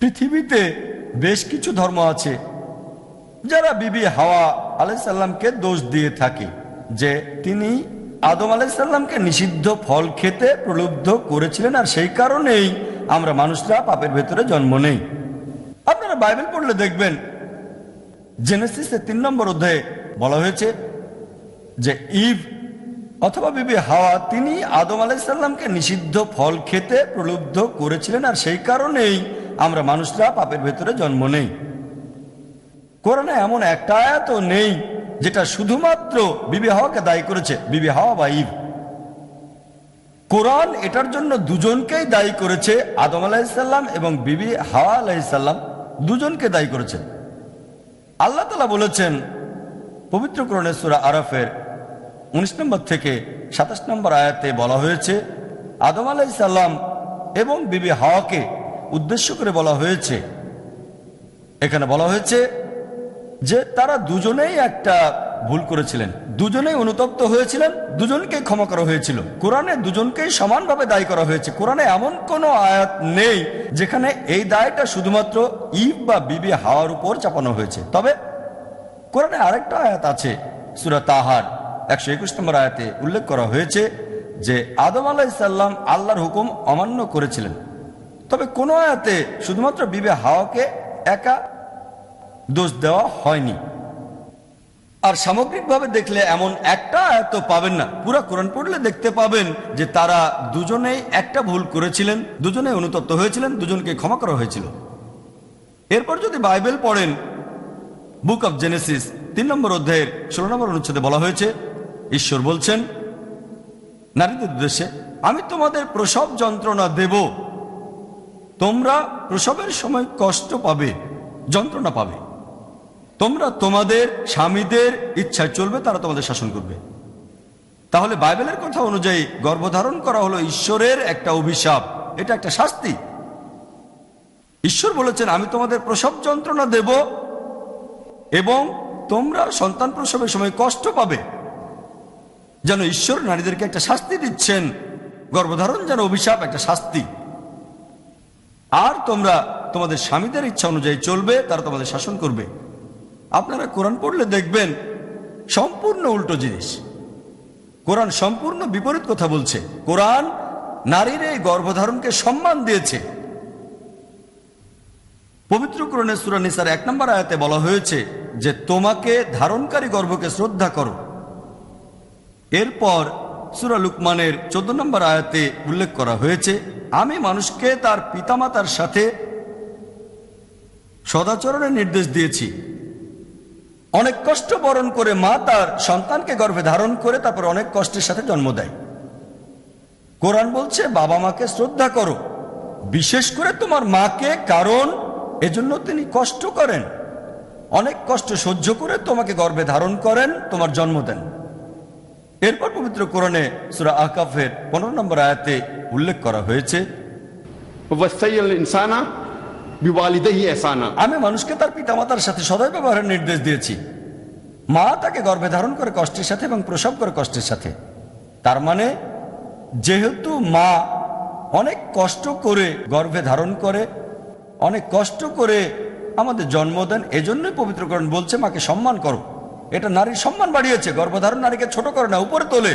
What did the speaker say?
পৃথিবীতে বেশ কিছু ধর্ম আছে যারা বিবি হাওয়া আলাইহিস সালামকে দোষ দিয়ে থাকে যে তিনি আদম আলাইহিস সালামকে নিষিদ্ধ ফল খেতে প্রলুব্ধ করেছিলেন, আর সেই কারণেই আমরা মানুষরা পাপের ভেতরে জন্ম নেই। আপনারা বাইবেল পড়লে দেখবেন জেনেসিসের 3 নম্বর অধ্যায়ে বলা হয়েছে যে ইভ অথবা বিবি হাওয়া তিনি আদম আলাইহিস সালামকে নিষিদ্ধ ফল খেতে প্রলুব্ধ করেছিলেন, আর সেই কারণেই আমরা মানুষরা পাপের ভেতরে জন্ম নেই। কোরআনে এমন একটা আয়াতও নেই যেটা শুধুমাত্র বিবি হাওয়াকে দায়ী করেছে, বিবি হাওয়া বা ইভ। কোরআন এটার জন্য দুজনকেই দায়ী করেছে, আদম আলাইহিস সালাম এবং বিবি হাওয়া আলাইহিস সালাম দুজনকে দায়ী করেছে। আল্লাহ তাআলা বলেছেন পবিত্র কোরআনের সূরা আরাফের 19 নম্বর থেকে 27 নম্বর আয়াতে বলা হয়েছে, আদম আলাইহিস সালাম এবং বিবি হাওয়াকে উদ্দেশ্য করে বলা হয়েছে, এখানে বলা হয়েছে যে তারা দুজনেই একটা ভুল করেছিলেন, দুজনেই অনুতপ্ত হয়েছিলেন, দুজনকেই ক্ষমা করা হয়েছিল। কোরআনে দুজনকেই সমানভাবে দায়ী করা হয়েছে। কোরআনে এমন কোনো আয়াত নেই যেখানে এই দায়টা শুধুমাত্র ইভ বা বিবি হাওয়ার উপর চাপানো হয়েছে। তবে কোরআনে আরেকটা আয়াত আছে, সূরা তাহার 121 নম্বর আয়াতে উল্লেখ করা হয়েছে যে আদম আলাইহিস সালাম আল্লাহর হুকুম অমান্য করেছিলেন। তবে কোনো আয়াতে শুধুমাত্র বিবি হাওয়াকে একা দোষ দেওয়া হয়নি। আর সামগ্রিকভাবে দেখলে এমন একটা আয়াত পাবেন না, পুরা কোরআন পড়লে দেখতে পাবেন যে তারা দুজনেই একটা ভুল করেছিলেন, দুজনেই অনুতপ্ত হয়েছিলেন, দুজনকে ক্ষমা করা হয়েছিল। এরপর যদি বাইবেল পড়েন বুক অব জেনেসিস 3 নম্বর অধ্যায়ের 16 নম্বর অনুচ্ছেদে বলা হয়েছে, ঈশ্বর বলছেন নারীদের উদ্দেশ্যে, আমি তোমাদের প্রসব যন্ত্রণা দেব, তোমরা প্রসবের সময় কষ্ট পাবে, যন্ত্রণা পাবে, তোমরা তোমাদের স্বামীদের ইচ্ছায় চলবে, তারা তোমাদের শাসন করবে। তাহলে বাইবেলের কথা অনুযায়ী গর্ভধারণ করা হলো ঈশ্বরের একটা অভিশাপ, এটা একটা শাস্তি। ঈশ্বর বলেছেন আমি তোমাদের প্রসব যন্ত্রণা দেব এবং তোমরা সন্তান প্রসবের সময় কষ্ট পাবে। যেন ঈশ্বর নারীদেরকে একটা শাস্তি দিচ্ছেন, গর্ভধারণ যেন অভিশাপ, একটা শাস্তি। আর তোমরা তোমাদের স্বামীদের ইচ্ছা অনুযায়ী চলবে, তারা তোমাদের শাসন করবে। আপনারা কোরআন পড়লে দেখবেন সম্পূর্ণ উল্টো জিনিস। কোরআন সম্পূর্ণ বিপরীত কথা বলছে। কোরআন নারীর এই গর্ভধারণকে সম্মান দিয়েছে। পবিত্র কোরআনের সূরা নিসার 1 নম্বর আয়াতে বলা হয়েছে যে তোমাকে ধারণকারী গর্ভকে শ্রদ্ধা করো। এরপর সূরা লুকমানের 14 নম্বর আয়াতে উল্লেখ করা হয়েছে, আমি মানুষকে তার পিতামাতার সাথে সদাচরণের নির্দেশ দিয়েছি। অনেক কষ্ট বরণ করে মা তার সন্তানকে গর্ভে ধারণ করে তারপর অনেক কষ্টের সাথে জন্ম দেয়। কোরআন বলছে বাবা মাকে শ্রদ্ধা করো, বিশেষ করে তোমার মাকে, কারণ এজন্য তিনি কষ্ট করেন, অনেক কষ্ট সহ্য করে তোমাকে গর্ভে ধারণ করেন, তোমার জন্ম দেন। এরপর পবিত্র কোরআনে সূরা আহকাফের 15 নম্বর আয়াতে উল্লেখ করা হয়েছে, আমি মানুষকে তার পিতামাতার সাথে সদয় ব্যবহারের নির্দেশ দিয়েছি। মা তাকে গর্ভে ধারণ করে কষ্টের সাথে এবং প্রসব করে কষ্টের সাথে। তার মানে যেহেতু মা অনেক কষ্ট করে গর্ভে ধারণ করে, অনেক কষ্ট করে আমাদের জন্ম দেন, এজন্যই পবিত্র কোরআন বলছে মাকে সম্মান করো। এটা নারীর সম্মান বাড়িয়েছে। গর্ভধারণ নারীকে ছোট করে না, উপরে তোলে।